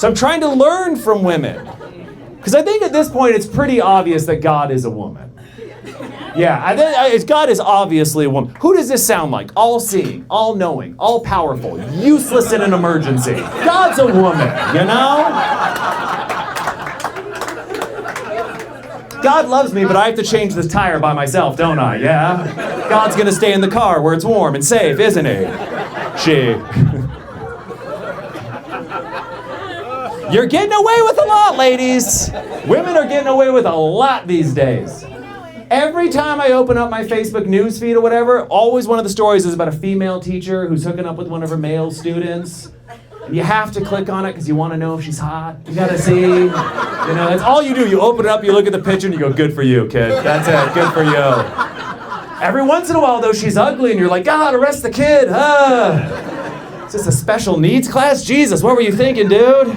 So I'm trying to learn from women. Because I think at this point it's pretty obvious that God is a woman. Yeah, God is obviously a woman. Who does this sound like? All-seeing, all-knowing, all-powerful, useless in an emergency. God's a woman, you know? God loves me, but I have to change this tire by myself, don't I? Yeah? God's gonna stay in the car where it's warm and safe, isn't he? She. You're getting away with a lot, ladies. Women are getting away with a lot these days. Every time I open up my Facebook news feed or whatever, always one of the stories is about a female teacher who's hooking up with one of her male students. And you have to click on it because you want to know if she's hot. You gotta see. You know, that's all you do. You open it up, you look at the picture, and you go, good for you, kid. That's it, good for you. Every once in a while, though, she's ugly, and you're like, God, arrest the kid. Is this a special needs class? Jesus, what were you thinking, dude?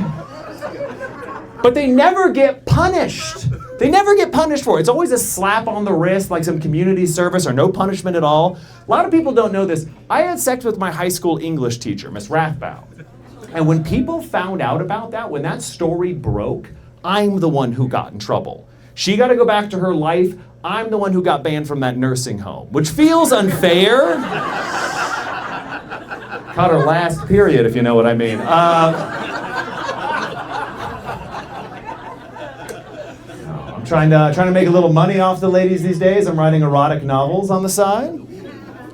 But they never get punished. They never get punished for it. It's always a slap on the wrist, like some community service, or no punishment at all. A lot of people don't know this. I had sex with my high school English teacher, Miss Rathbow. And when people found out about that, when that story broke, I'm the one who got in trouble. She got to go back to her life. I'm the one who got banned from that nursing home, which feels unfair. Caught her last period, if you know what I mean. I'm trying to make a little money off the ladies these days. I'm writing erotic novels on the side.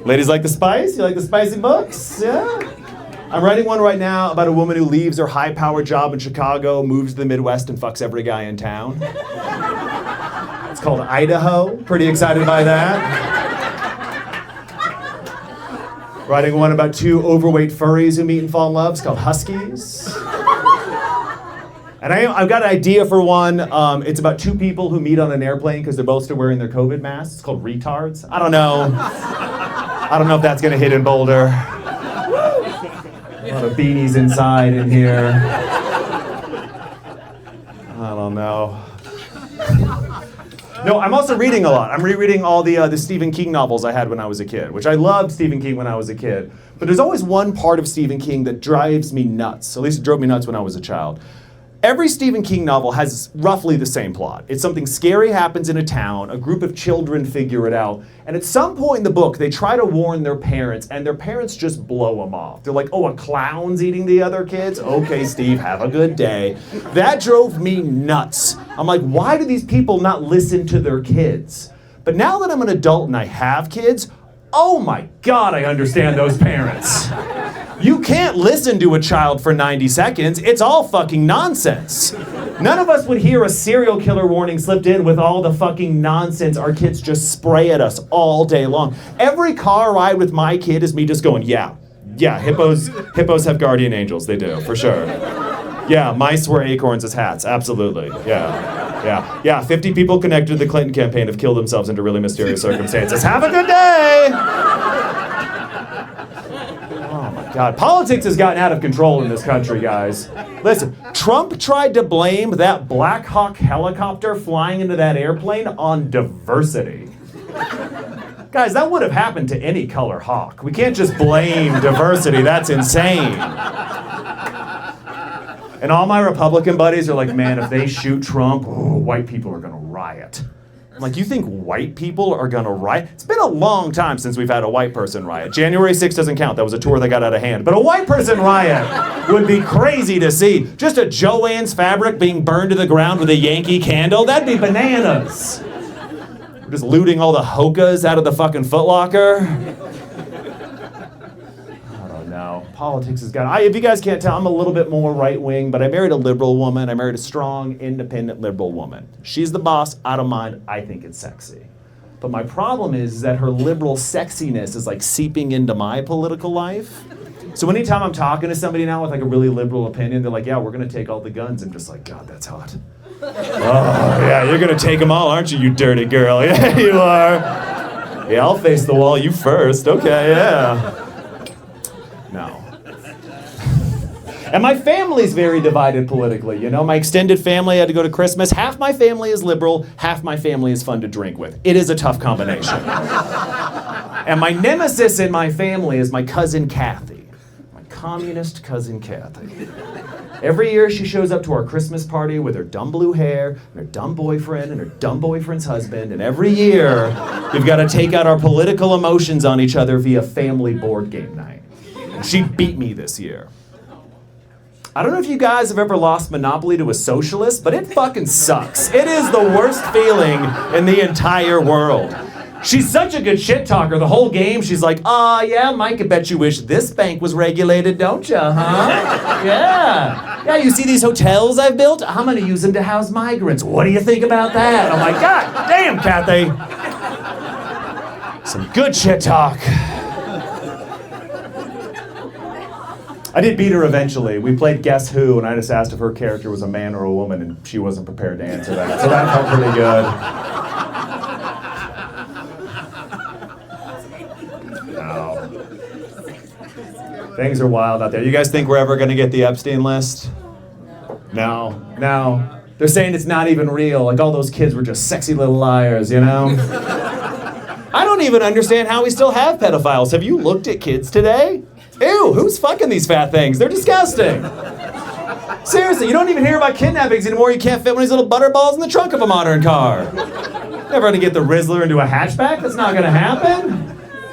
Ladies like the spice? You like the spicy books? Yeah? I'm writing one right now about a woman who leaves her high-powered job in Chicago, moves to the Midwest, and fucks every guy in town. It's called Idaho. Pretty excited by that. Writing one about two overweight furries who meet and fall in love. It's called Huskies. And I've got an idea for one. It's about two people who meet on an airplane because they're both still wearing their COVID masks. It's called Retards. I don't know. I don't know if that's going to hit in Boulder. A lot of beanies inside in here. I don't know. No, I'm also reading a lot. I'm rereading all the Stephen King novels I had when I was a kid, which I loved Stephen King when I was a kid. But there's always one part of Stephen King that drives me nuts. At least it drove me nuts when I was a child. Every Stephen King novel has roughly the same plot. It's something scary happens in a town, a group of children figure it out, and at some point in the book, they try to warn their parents, and their parents just blow them off. They're like, oh, a clown's eating the other kids? Okay, Steve, have a good day. That drove me nuts. I'm like, why do these people not listen to their kids? But now that I'm an adult and I have kids, oh my God, I understand those parents. You can't listen to a child for 90 seconds. It's all fucking nonsense. None of us would hear a serial killer warning slipped in with all the fucking nonsense our kids just spray at us all day long. Every car ride with my kid is me just going, yeah, hippos have guardian angels. They do, for sure. Yeah, mice wear acorns as hats. Absolutely. Yeah, 50 people connected to the Clinton campaign have killed themselves under really mysterious circumstances. Have a good day! God, politics has gotten out of control in this country, guys. Listen, Trump tried to blame that Black Hawk helicopter flying into that airplane on diversity. Guys, that would have happened to any color hawk. We can't just blame diversity. That's insane. And all my Republican buddies are like, man, if they shoot Trump, white people are going to riot. I'm like, you think white people are gonna riot? It's been a long time since we've had a white person riot. January 6th doesn't count. That was a tour that got out of hand. But a white person riot would be crazy to see. Just a Joann's fabric being burned to the ground with a Yankee candle. That'd be bananas. We're just looting all the Hokas out of the fucking Foot Locker. No, politics has got... if you guys can't tell, I'm a little bit more right-wing, but I married a liberal woman. I married a strong, independent, liberal woman. She's the boss. I don't mind. I think it's sexy. But my problem is that her liberal sexiness is like seeping into my political life. So anytime I'm talking to somebody now with like a really liberal opinion, they're like, yeah, we're going to take all the guns. I'm just like, God, that's hot. Oh, yeah, you're going to take them all, aren't you, you dirty girl? Yeah, you are. Yeah, I'll face the wall. You first. Okay, yeah. No. And my family's very divided politically, you know? My extended family, I had to go to Christmas. Half my family is liberal, half my family is fun to drink with. It is a tough combination. And my nemesis in my family is my cousin Kathy. My communist cousin Kathy. Every year she shows up to our Christmas party with her dumb blue hair and her dumb boyfriend and her dumb boyfriend's husband, and every year we've got to take out our political emotions on each other via family board game night. And she beat me this year. I don't know if you guys have ever lost Monopoly to a socialist, but it fucking sucks. It is the worst feeling in the entire world. She's such a good shit talker. The whole game, she's like, yeah, Mike, I bet you wish this bank was regulated, don't you, huh? Yeah, you see these hotels I've built? I'm gonna use them to house migrants. What do you think about that? I'm like, God damn, Kathy. Some good shit talk. I did beat her eventually. We played Guess Who, and I just asked if her character was a man or a woman, and she wasn't prepared to answer that. So that felt pretty good. Things are wild out there. You guys think we're ever gonna get the Epstein list? No. They're saying it's not even real. Like all those kids were just sexy little liars, you know? I don't even understand how we still have pedophiles. Have you looked at kids today? Ew, who's fucking these fat things? They're disgusting. Seriously, you don't even hear about kidnappings anymore. You can't fit one of these little butterballs in the trunk of a modern car. Never gonna get the Rizzler into a hatchback? That's not gonna happen.